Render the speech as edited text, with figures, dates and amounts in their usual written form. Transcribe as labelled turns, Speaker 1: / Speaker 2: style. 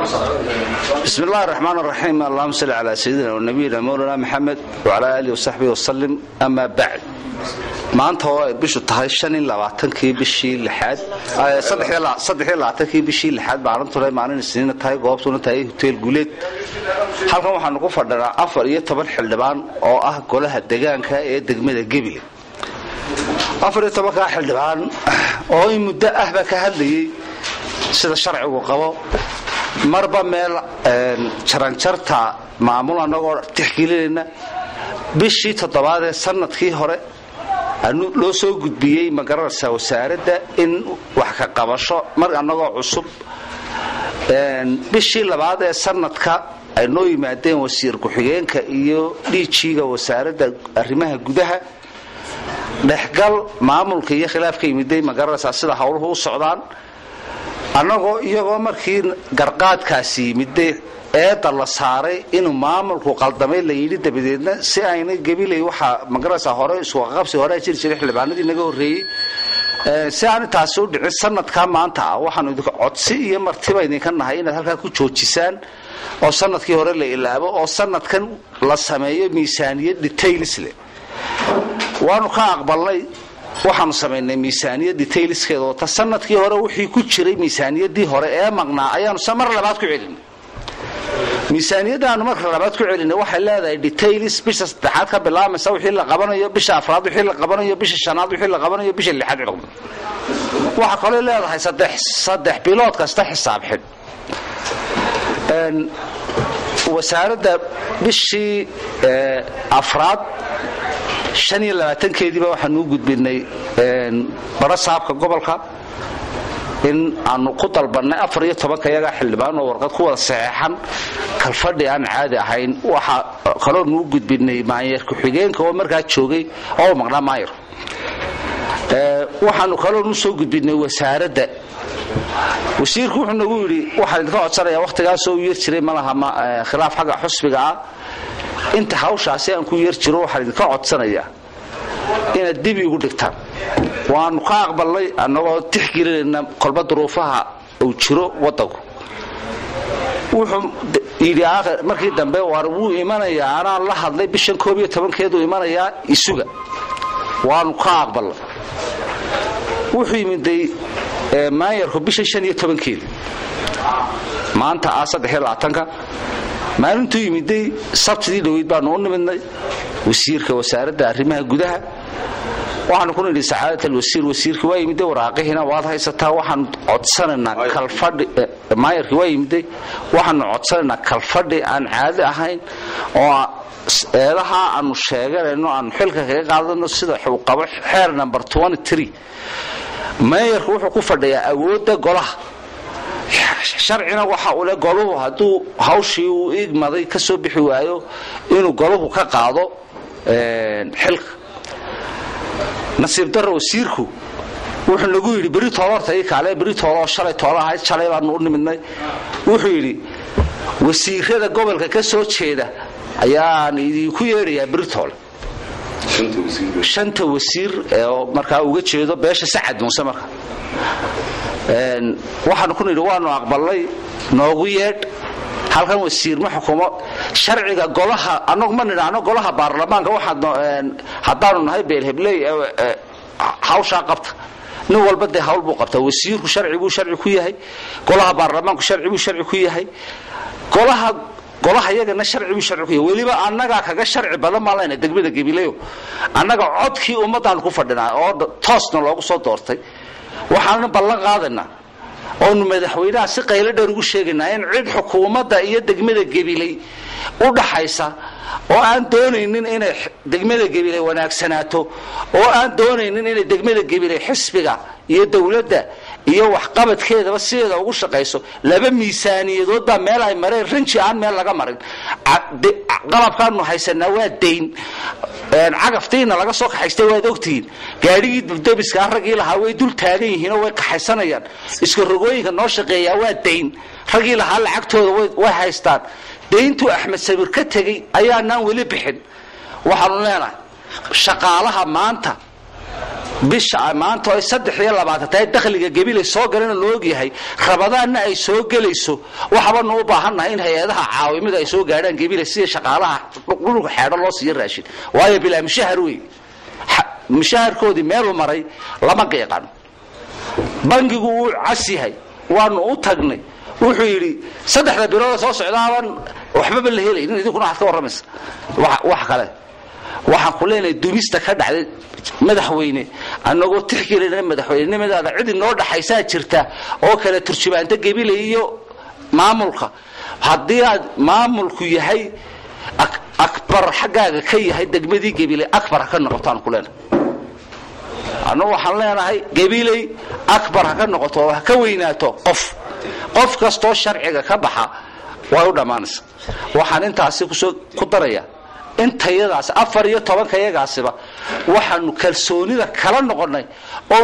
Speaker 1: بسم الله الرحمن الرحيم. اللهم صل على سيدنا ونبينا مولانا محمد وعلى آله وصحبه وسلم. أما بعد maanta oo bishu tahay 25kii bishii 6aad 3 bishii 6aad baaranturay maalin isniin tahay goobtuna tahay hotel guuleed halkan waxaan ku fadhinaa 14 xildhibaan oo ah golaha deegaanka ee degmada Gabiley 14 xildhibaan oo muddo ah ba ka hadlayay sida sharcigu qabo marba meel jaranjarta maamul anagoo tixgelinayna bishii 7aad ee sanadkii hore anu loo soo gudbiyay magaranaysa wasaaradda in wax ka qabasho mar anagoo cusub bishii 2aad ee sanadka ay noo yimaadeen wasiir ku-xigeenka iyo DG-ga wasaaradda arrimaha gudaha dhexgal maamulka iyo khilaafka yimiday magaranaysa sida hawluhu u socdaan anagoo iyagoo markii garqaadkaasi yimiday eeda la saaray inuu maamulku qaldamay la yiri dabadeedna si ayna Gabiley waxa magarasa hore isku qabsi hore jiray xildhibaanadii naga horeeyay si aan taas u dhicin sanadka maanta waxaan idinku codsi iyo martiba idinka nahay inaad halka ku joojisaan oo sanadkii hore la ilaabo oo sanadkan la sameeyo miisaaniyad details leh waanu ka aqbalnay waxaan sameeynay miisaaniyad detailskeeda oo sanadkii hore wixii ku jiray miisaaniyadii hore ee magnaa ayaanu samar labaad ku celinay miisaaniyadaan marka labaad ku celinay waxay leedahay details bisha 3aad ka bilaabmaysa wixii la qabanayo bisha 4aad wixii la qabanayo bisha 5aad wixii la qabanayo bisha 6aad waxa kale leedahay saddex bilood kasta xisaab xid wasaaradda bishii 4aad 25keediiba waxaan u gudbinay barasaabka gobolka in aanu ku dalbanay 14 kayaga xildhibaan oo warqad ku wada saxeexan kalfadhi aan caadi ahayn waxa kale oo gudbinay maayir ku-xigeenka oo markaa joogay oo maqnaa maayir waxaanu kale oo soo gudbinay wasaaradda wasiirku wuxuu nagu yiri waxaan idinka codsanayaa waqtigaas oo yar jiray malaha khilaaf xagga xusbiga ah inta hawshaasi aan ku yar jiro waxaan idinka codsanayaa inaad dib igu dhigtaan waanu ka aqbalnay anagoo tixgelinayna kolba duruufaha uu jiro wadanku wuxuu yiri markii dambe wuu imanayaa anaa la hadlay bishan 12keedu imanayaa isuga waanu ka aqbalnay wuxuu yimiday maayarku bishan 15keeda maanta 3 maalintuu yimiday sabtidii dhaweyd baan u nimidnay wasiirka wasaaradda arrimaha gudaha waxaan ku nidhi saxaadada wasiirka waa yimid waraaqihina waad haysataa waxaan codsanaynaa kalfadhi maayarki waa yimid waxaan codsanaynaa kalfadhi aan caadi ahayn oo eedaha aanu sheeganayno aan xilka kaga qaadano sida uu qabo xeer number 23 maayarku wuxuu ku fadhiyaa awoodda golaha sharcina waxa uu leeyahay goluhu haduu hawshii uu igmaday ka soo bixi waayo inuu goluhu ka qaado xilka nasiib darro wasiirku wuxuu nagu yiri bari toortay kale bari tooro shalay toolahay shalay baan u nimidnay wuxuu yiri wasiirada gobolka ka soo jeeda ayaan idinku yeerayaa bari tool shanta wasiir oo markaa uga jeedo beesha Sacad Muuse markaa waxaan ku nidhi waanu aqbalnay noogu yeedh halkan wasiir ma xukumo sharciga golaha anagu ma nidhaano golaha baarlamaanka haddaanu nahay beelhebley hawsha qabta nin walba de hawl buu qabtaa wasiirku sharci ku yahay golaha baarlamaanku sharci ku yahay golaha iyagana sharci ku yahay waliba annaga kaga sharci badan ma leena degmada Gabiley annaga codkii ummadaan ku fadhinaa oo toosna loogu soo doortay waxaan ballan qaadanaa oo madaxweynaha si qaylo dheer ugu sheeganaa in cid xukuumadda iyo degmada Gabiley u dhaxaysa oo aan doonaynin inay degmada Gabiley wanaagsanaato oo aan doonaynin inay degmada Gabiley xisbiga iyo dawladda iyo wax qabadkeedaba sideeda ugu shaqeyso laba miisaaniyadood baa meel ay mareen rinji aan meel laga marin qalabkaanu haysanaa waa deyn cagaftiina laga soo kaxaystay waad ogtiin gaarigii duldabiska ragii lahaa way dul taagan yihiin oo way kaxaysanayaan iska rogooyinka noo shaqeeyaa waa deyn ragii lahaa lacagtooda way haystaan deyntu Axmed Sabir ka tagay ayaanaan wali bixin waxaanu leenahay shaqaalaha maanta bisha maanta ay 3 dakhliga gabilay soo galan loo ogyahay rabadaana ay soo galayso waxba noo baahanahay in hay'adaha caawimada ay soo gaadhaan gabilay si shaqaalaha dhulka xeedho loo sii raashin waayo bilaa mushahar weey mushaharkoodii meel maray lama qeeqan bangigu uu casihay waan u tagnay wuxuu yiri 3 bilood soo socdaan waxba la helay idinkuna wax ka waramaysa wax kale waxaan ku leenahay dumista ka dhacday madaxweyne anagoo tixgelinay madaxweynenimada cid inoo dhaxaysa jirta oo kala turjumaanta gabilay iyo maamulka hadii aad maamulku yahay akbar xagaaga ka yahay degmadii gabilay akbar ka noqotaan ku leenahay anoo waxaan leenahay gabilay akbar ka noqoto wax ka weynaato qof kasto sharciga ka baxa way u dhamaanaysaa waxaan intaasi ku daraya intayadaas 14 kayagaasiba waxaanu kalsoonida kala noqonay oo